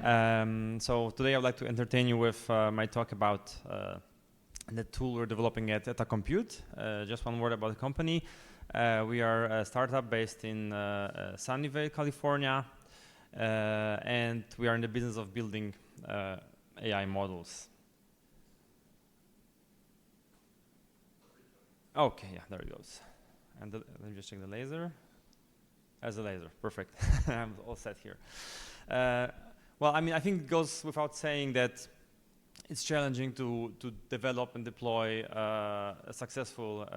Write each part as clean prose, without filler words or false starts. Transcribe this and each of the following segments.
So today I'd like to entertain you with my talk about the tool we're developing at Compute. Just one word about the company. We are a startup based in Sunnyvale, California, and we are in the business of building AI models. Okay, yeah, there it goes. And let me just check the laser. As a laser, perfect. I'm all set here. Well, I mean, I think it goes without saying that it's challenging to develop and deploy successful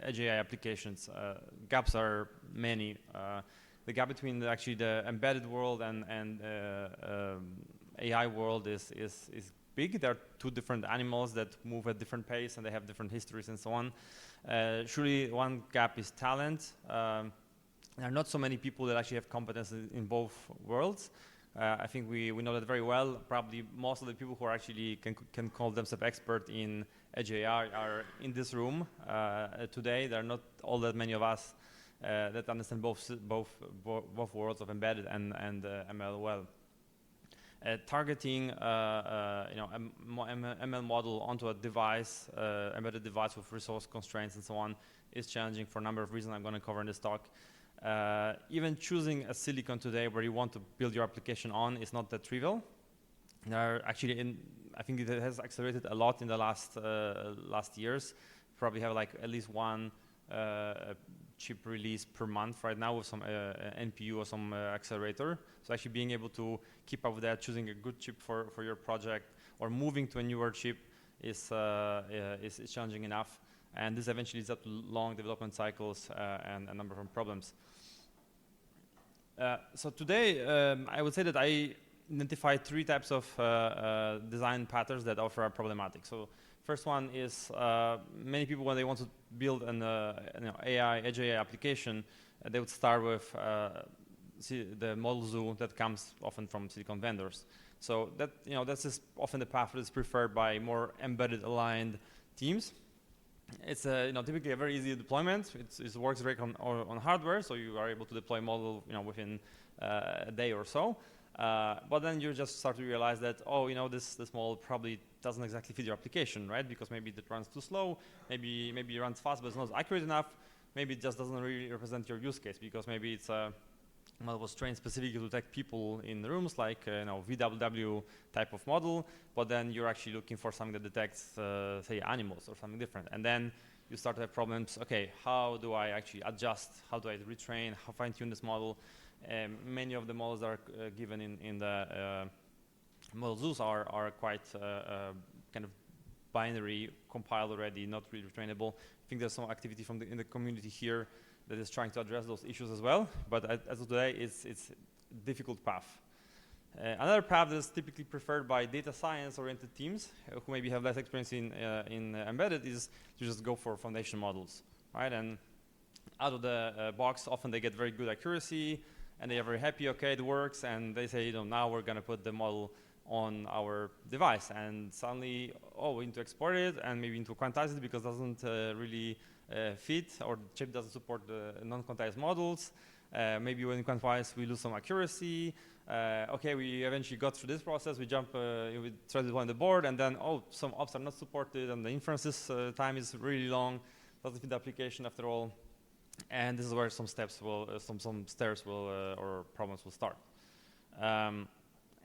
edge AI applications. Gaps are many. The gap between actually the embedded world and AI world is big. There are two different animals that move at different pace and they have different histories and so on. Surely one gap is talent. There are not so many people that actually have competence in both worlds. I think we know that very well. Probably most of the people who are actually can call themselves expert in edge AI are in this room today. There are not all that many of us that understand both worlds of embedded and ML well. Targeting ML model onto a device, embedded device with resource constraints and so on is challenging for a number of reasons I'm going to cover in this talk. Even choosing a silicon today where you want to build your application on is not that trivial. There are actually, I think it has accelerated a lot in the last years. Probably have like at least one chip release per month right now with some NPU or some accelerator. So actually being able to keep up with that, choosing a good chip for your project or moving to a newer chip is challenging enough. And this eventually leads up to long development cycles and a number of problems. So today, I would say that I identified three types of design patterns that offer a problematic. So first one is many people, when they want to build an edge AI application, they would start with the model zoo that comes often from silicon vendors. So that that's often the path that is preferred by more embedded aligned teams. It's typically a very easy deployment. It works great on hardware, so you are able to deploy model within a day or so. But then you just start to realize that this model probably doesn't exactly fit your application, right? Because maybe it runs too slow, maybe it runs fast but it's not accurate enough. Maybe it just doesn't really represent your use case because maybe it's a model was trained specifically to detect people in rooms, like VWW type of model, but then you're actually looking for something that detects, say, animals or something different. And then you start to have problems. Okay, how do I actually adjust? How do I retrain? How fine-tune this model? Many of the models that are given in the model zoos are quite kind of binary, compiled already, not really retrainable. I think there's some activity in the community here that is trying to address those issues as well, but as of today, it's a difficult path. Another path that is typically preferred by data science-oriented teams who maybe have less experience in embedded is to just go for foundation models, right? And out of the box, often they get very good accuracy, and they are very happy. Okay, it works, and they say, now we're going to put the model on our device, and suddenly, we need to export it and maybe need to quantize it because it doesn't really fit, or the chip doesn't support the non-quantized models. Maybe when we quantize, we lose some accuracy. Okay, we eventually got through this process. We we try to deploy the board, and then some ops are not supported, and the inferences time is really long. Doesn't fit the application after all. And this is where some stairs or problems will start.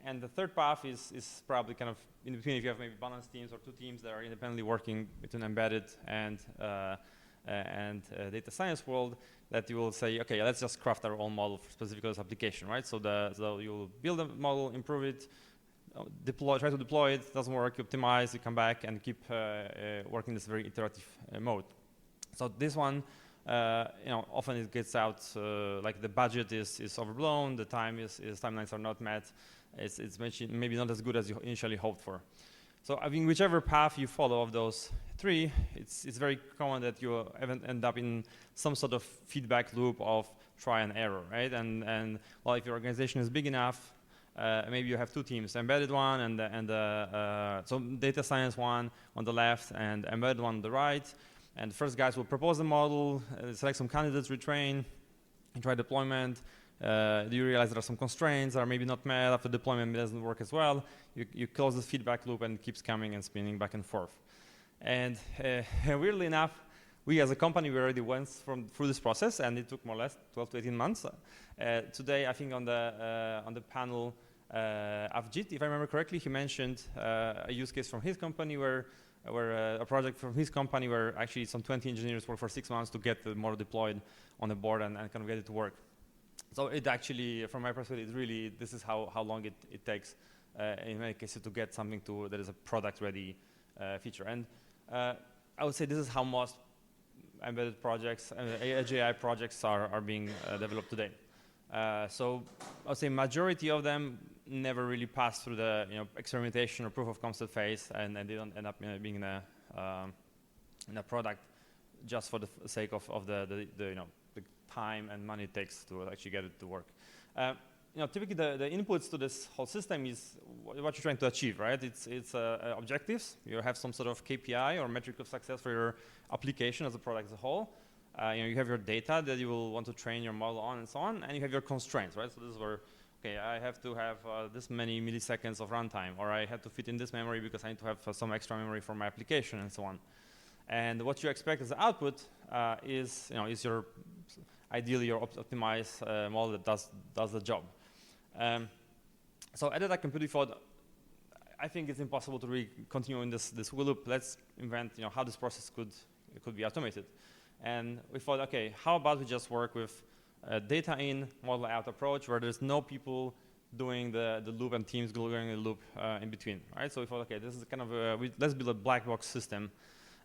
And the third path is probably kind of in between. If you have maybe balanced teams or two teams that are independently working between embedded and data science world, that you will say, okay, let's just craft our own model for specific this application, right? So you'll build a model, improve it, try to deploy it. Doesn't work, you optimize, you come back and keep working this very iterative mode. So this one, often it gets out like the budget is overblown, the timelines are not met. It's maybe not as good as you initially hoped for. So I think whichever path you follow of those three, it's very common that you end up in some sort of feedback loop of try and error, right? And well, if your organization is big enough, maybe you have two teams, embedded one and so data science one on the left and embedded one on the right. And the first guys will propose a model, select some candidates, retrain, and try deployment. you realize there are some constraints or maybe not met after deployment, it doesn't work as well. You close the feedback loop and it keeps coming and spinning back and forth. And weirdly enough, we as a company, we already went through this process, and it took more or less 12 to 18 months. Today, I think on the panel, Avjit, if I remember correctly, he mentioned a use case from his company where a project from his company where actually some 20 engineers worked for 6 months to get the model deployed on the board and kind of get it to work. So it actually, from my perspective, it's really, this is how long it takes in many cases to get something that is a product-ready feature. And I would say this is how most embedded projects, edge AI projects are being developed today. So I would say majority of them never really pass through the experimentation or proof of concept phase, and they don't end up being in a product just for the sake of the time and money it takes to actually get it to work. Typically the inputs to this whole system is what you're trying to achieve, right? It's objectives. You have some sort of KPI or metric of success for your application as a product as a whole. You have your data that you will want to train your model on and so on, and you have your constraints, right? So this is where, okay, I have to have this many milliseconds of runtime, or I have to fit in this memory because I need to have some extra memory for my application and so on. And what you expect as the output is your ideally your optimized model that does the job. So at that I completely thought, I think it's impossible to really continue in this wheel loop. Let's invent how this process could be automated. And we thought, okay, how about we just work with a data in, model out approach where there's no people doing the loop and teams doing the loop in between, right? So we thought, okay, this is kind of let's build a black box system.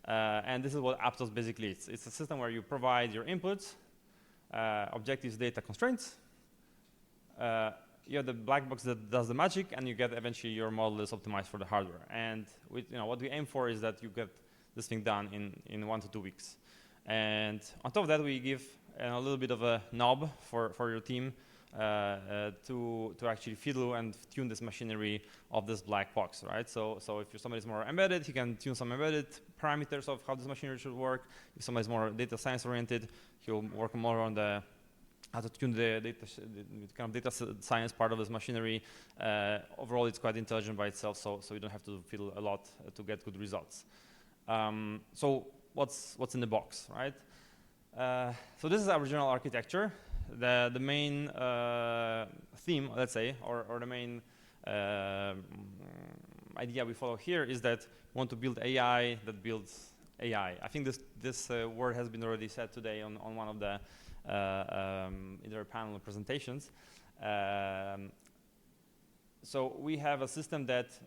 And this is what Aptos basically is. It's a system where you provide your inputs, objectives, data, constraints. You have the black box that does the magic, and you get eventually your model is optimized for the hardware. And what we aim for is that you get this thing done in 1 to 2 weeks. And on top of that, we give a little bit of a knob for your team to actually fiddle and tune this machinery of this black box, right? So if somebody's more embedded, he can tune some embedded parameters of how this machinery should work. If somebody's more data science oriented, he'll work more on how to tune the data science part of this machinery. Overall, it's quite intelligent by itself, so you don't have to fiddle a lot to get good results. So what's in the box, right? So this is our original architecture. The main theme, let's say, or the main idea we follow here is that we want to build AI that builds AI. I think this word has been already said today on one of the either panel presentations. So we have a system that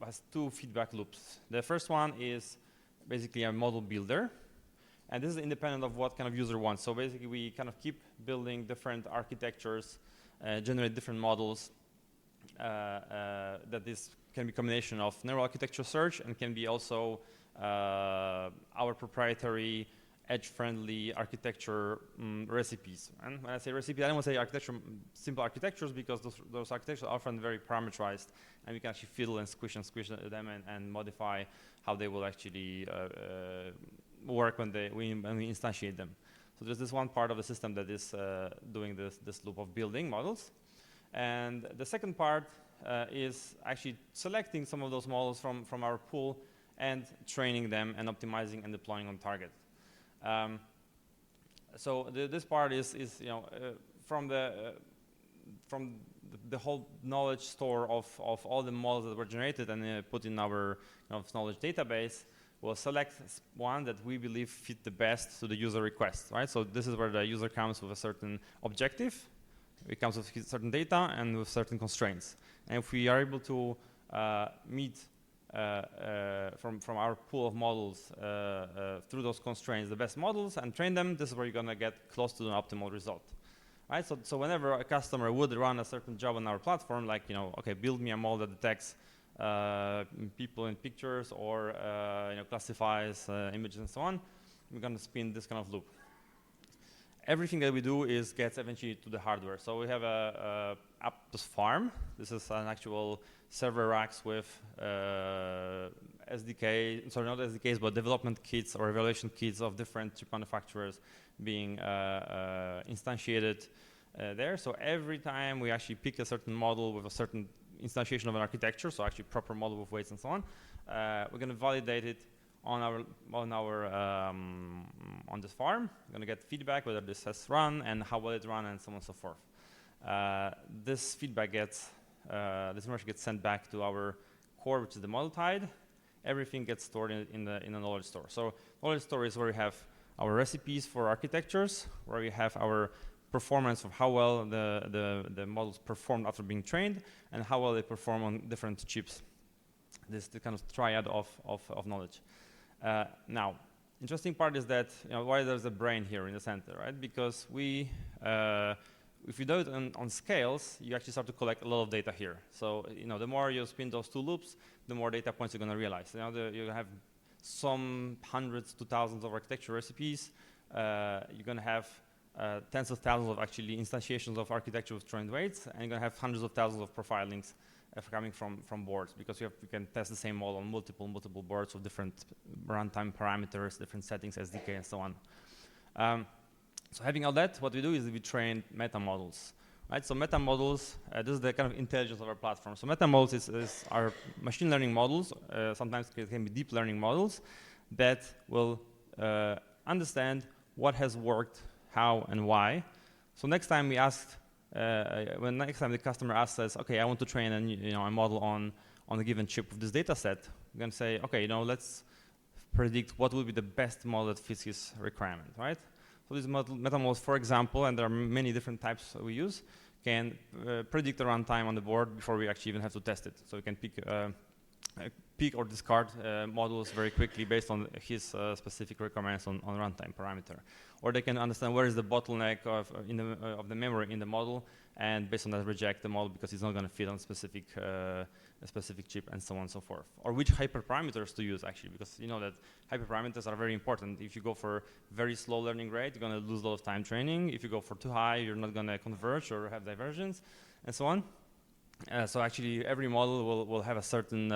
has 2 feedback loops. The first one is basically a model builder. And this is independent of what kind of user wants. So basically, we kind of keep building different architectures, generate different models. That this can be a combination of neural architecture search and can be also our proprietary edge-friendly architecture recipes. And when I say recipe, I don't want to say architecture, simple architectures, because those architectures are often very parameterized, and we can actually fiddle and squish them and modify how they will actually work when we instantiate them. So there's this one part of the system that is doing this loop of building models. And the second part is actually selecting some of those models from our pool and training them and optimizing and deploying on target. So this part is from the whole knowledge store of all the models that were generated and put in our knowledge database. We'll select one that we believe fit the best to the user request, right? So this is where the user comes with a certain objective. It comes with certain data and with certain constraints. And if we are able to meet from our pool of models through those constraints the best models and train them, this is where you're going to get close to an optimal result. Right? So whenever a customer would run a certain job on our platform, like, okay, build me a model that detects people in pictures or classifies images and so on, we're going to spin this kind of loop. Everything that we do gets eventually to the hardware. So we have a Aptos farm. This is an actual server racks with SDK, sorry, not SDKs, but development kits or evaluation kits of different chip manufacturers being instantiated. there. So every time we actually pick a certain model with a certain instantiation of an architecture, so actually proper model with weights and so on, we're going to validate it on this farm. We're going to get feedback whether this has run and how well it run and so on and so forth. This feedback gets this information gets sent back to our core, which is the model tide. Everything gets stored in the knowledge store. So knowledge store is where we have our recipes for architectures, where we have our performance of how well the models performed after being trained, and how well they perform on different chips. This is the kind of triad of knowledge. Now, interesting part is that why there's a brain here in the center, right? Because we if you do it on scales, you actually start to collect a lot of data here. So the more you spin those two loops, the more data points you're going to realize. You have some hundreds to thousands of architecture recipes. You're going to have tens of thousands of actually instantiations of architecture with trained weights, and you're going to have hundreds of thousands of profilings coming from boards, because you can test the same model on multiple boards with different runtime parameters, different settings, SDK, and so on. So having all that, what we do is we train meta models, right? So meta models, this is the kind of intelligence of our platform. So meta models is our machine learning models. Sometimes it can be deep learning models that will understand what has worked, how, and why. So next time we asked, next time the customer asks us, okay, I want to train a model on a given chip with this data set, we're going to say, okay, let's predict what will be the best model that fits his requirement, right? So these meta models, for example, and there are many different types we use, can predict the runtime on the board before we actually even have to test it. So we can pick or discard models very quickly based on his specific requirements on runtime parameter. Or they can understand where is the bottleneck of the memory in the model, and based on that reject the model because it's not going to fit on a specific chip, and so on and so forth. Or which hyperparameters to use, actually, because you know that hyperparameters are very important. If you go for very slow learning rate, you're going to lose a lot of time training. If you go for too high, you're not going to converge or have divergence, and so on. So actually, every model will have a certain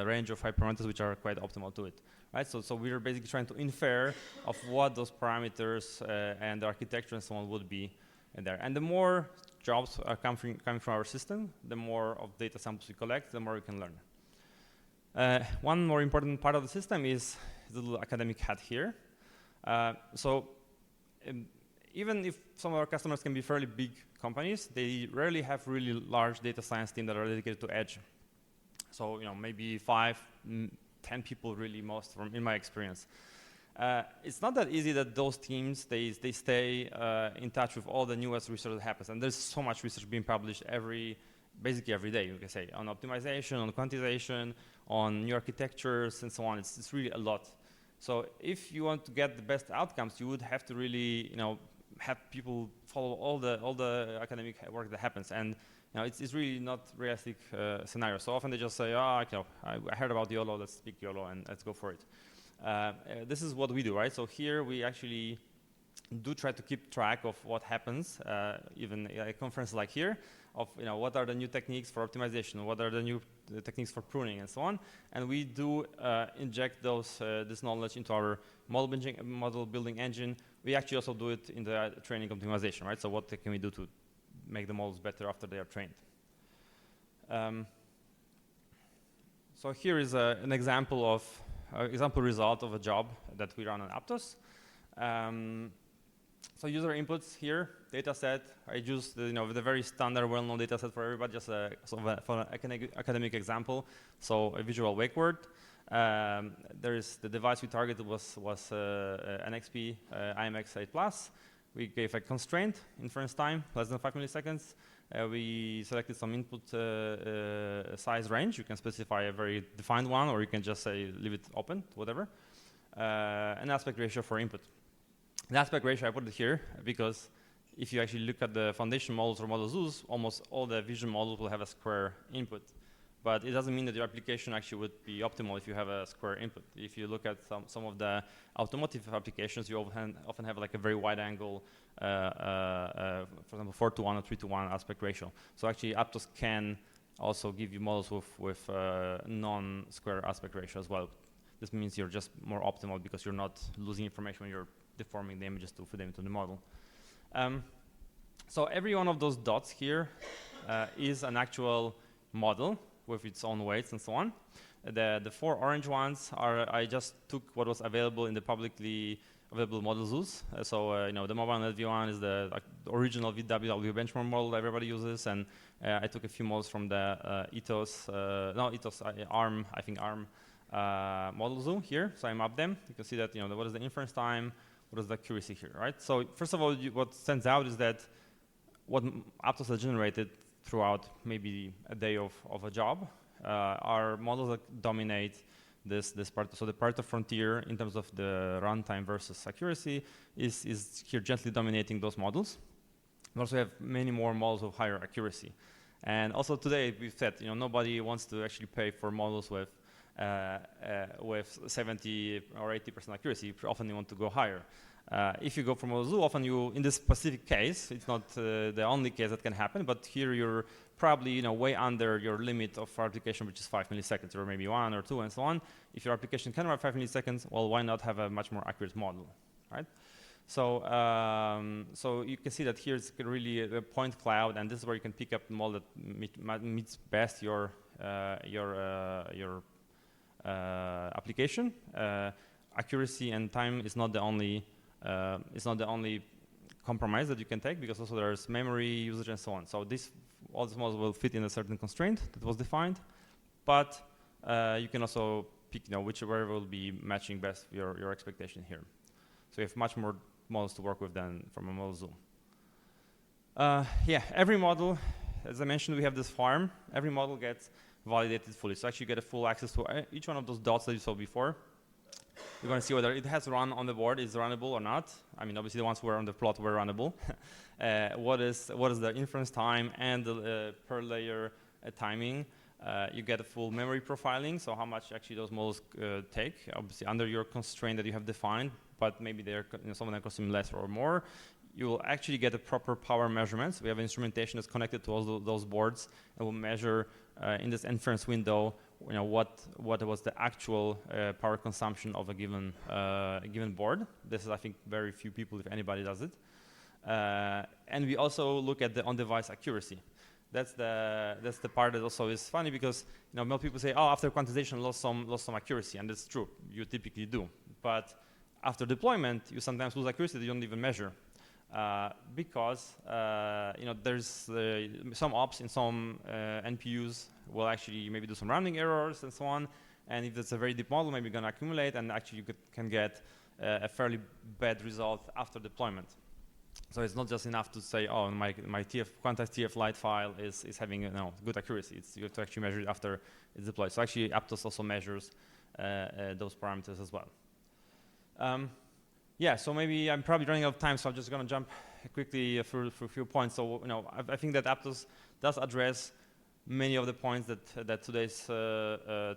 range of hyperparameters which are quite optimal to it, right? So we're basically trying to infer of what those parameters and the architecture and so on would be in there. And the more jobs are coming from our system, the more of data samples we collect, the more we can learn. One more important part of the system is the little academic hat here. Even if some of our customers can be fairly big companies, they rarely have really large data science teams that are dedicated to edge. So maybe 5, 10 people really most, in my experience. It's not that easy that those teams, they stay in touch with all the newest research that happens. And there's so much research being published basically every day, you can say, on optimization, on quantization, on new architectures, and so on. It's really a lot. So if you want to get the best outcomes, you would have to really, have people follow all the academic work that happens. And it's really not realistic scenario. So often they just say, I heard about YOLO, let's pick YOLO and let's go for it. This is what we do, right? So here we actually do try to keep track of what happens, even at conferences like here, of what are the new techniques for optimization, what are the new techniques for pruning, and so on. And we do inject this knowledge into our model building engine. We actually also do it in the training optimization, right? So what can we do to make the models better after they are trained? So here is an example result of a job that we run on Aptos. So user inputs here, data set. I use the very standard, well-known data set for everybody, just for an academic example. So a visual wake word. The device we targeted was an XP IMX8+. We gave a constraint, inference time, less than 5 milliseconds. We selected some input size range. You can specify a very defined one, or you can just say leave it open, whatever. An aspect ratio for input. The aspect ratio, I put it here because if you actually look at the foundation models or model zoos, almost all the vision models will have a square input. But it doesn't mean that your application actually would be optimal if you have a square input. If you look at some of the automotive applications, you often have like a very wide angle, for example, 4:1 or 3:1 aspect ratio. So actually, Aptos can also give you models with non-square aspect ratio as well. This means you're just more optimal because you're not losing information when you're deforming the images to fit them into the model. So every one of those dots here is an actual model with its own weights and so on. The 4 orange ones are, I just took what was available in the publicly available model zoos. You know, the MobileNet V1 is the original VWW benchmark model that everybody uses, and I took a few models from the ARM, I think ARM model zoo here. So I mapped them. You can see that, you know, what is the inference time, what is the accuracy here, right? So first of all, what stands out is that what Aptos has generated throughout maybe a day of a job are models that dominate this part. So the Pareto frontier in terms of the runtime versus accuracy is here gently dominating those models. We also have many more models of higher accuracy. And also today we've said, you know, nobody wants to actually pay for models with 70 or 80% accuracy. Often you want to go higher. If you go for model zoo, often you, in this specific case, it's not the only case that can happen, but here you're probably, you know, way under your limit of application, which is 5 milliseconds, or maybe 1 or 2, and so on. If your application can run 5 milliseconds, well, why not have a much more accurate model, right? So, so you can see that here's really a point cloud, and this is where you can pick up the model that meets best your application. Accuracy and time is not the only compromise that you can take, because also there's memory usage and so on. So all these models will fit in a certain constraint that was defined, but you can also pick, you know, whichever will be matching best your expectation here. So you have much more models to work with than from a model zoo. Yeah, every model, as I mentioned, we have this farm. Every model gets validated fully. So actually you get a full access to each one of those dots that you saw before. You're going to see whether it has run on the board, is runnable or not. I mean, obviously the ones who were on the plot were runnable. What is the inference time and the per layer timing. You get a full memory profiling, so how much actually those models take, obviously under your constraint that you have defined, but maybe they're, you know, some of them consume less or more. You will actually get a proper power measurements. We have instrumentation that's connected to all those boards, and will measure in this inference window, you know, what was the actual power consumption of a given board. This is, I think, very few people, if anybody, does it. And we also look at the on-device accuracy. That's the part that also is funny, because, you know, most people say, oh, after quantization lost some accuracy, and that's true. You typically do, but after deployment, you sometimes lose accuracy that you don't even measure. Because you know, there's some ops in some NPUs will actually maybe do some rounding errors and so on, and if it's a very deep model, maybe you're going to accumulate, and actually you can get a fairly bad result after deployment. So it's not just enough to say, oh, my quantized TF Lite file is having, you know, good accuracy. You have to actually measure it after it's deployed. So actually Aptos also measures those parameters as well. Yeah, so maybe I'm probably running out of time, so I'm just going to jump quickly through a few points. So, you know, I think that Aptos does address many of the points that today's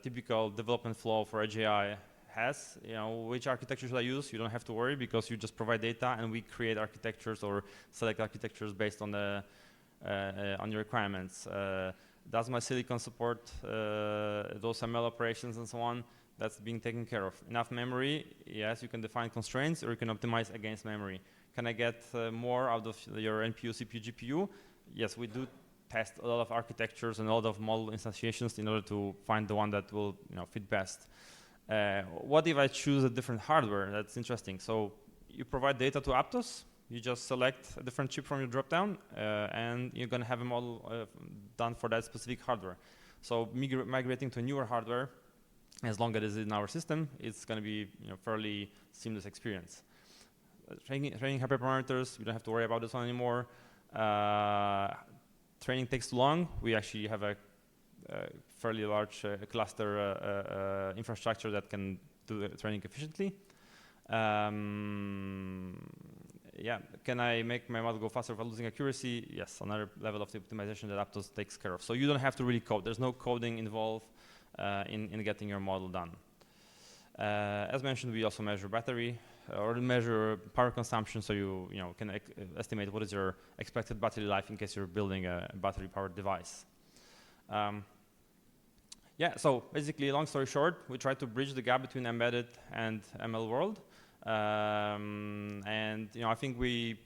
typical development flow for Edge AI has. You know, which architecture should I use? You don't have to worry, because you just provide data, and we create architectures or select architectures based on your requirements. Does my silicon support those ML operations and so on? That's being taken care of. Enough memory, yes, you can define constraints, or you can optimize against memory. Can I get more out of your NPU, CPU, GPU? Yes, we do test a lot of architectures and a lot of model instantiations in order to find the one that will, you know, fit best. What if I choose a different hardware? That's interesting. So you provide data to Aptos, you just select a different chip from your dropdown, and you're going to have a model done for that specific hardware. So migrating to a newer hardware, as long as it is in our system, it's going to be, you know, fairly seamless experience. Training hyperparameters, you don't have to worry about this one anymore. Training takes too long. We actually have a fairly large cluster infrastructure that can do the training efficiently. Yeah, can I make my model go faster without losing accuracy? Yes, another level of the optimization that Aptos takes care of. So you don't have to really code. There's no coding involved in getting your model done. As mentioned, we also measure battery or measure power consumption, so you can estimate what is your expected battery life in case you're building a battery-powered device. Yeah, so basically, long story short, we try to bridge the gap between embedded and ML world, and I think we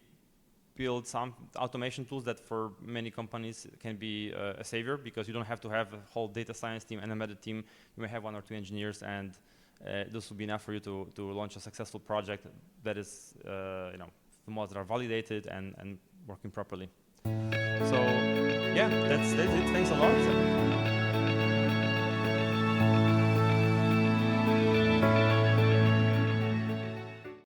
build some automation tools that for many companies can be a savior, because you don't have to have a whole data science team and embedded team. You may have 1 or 2 engineers, and this will be enough for you to launch a successful project that is, the models that are validated and working properly. So yeah, that's it. Thanks a lot.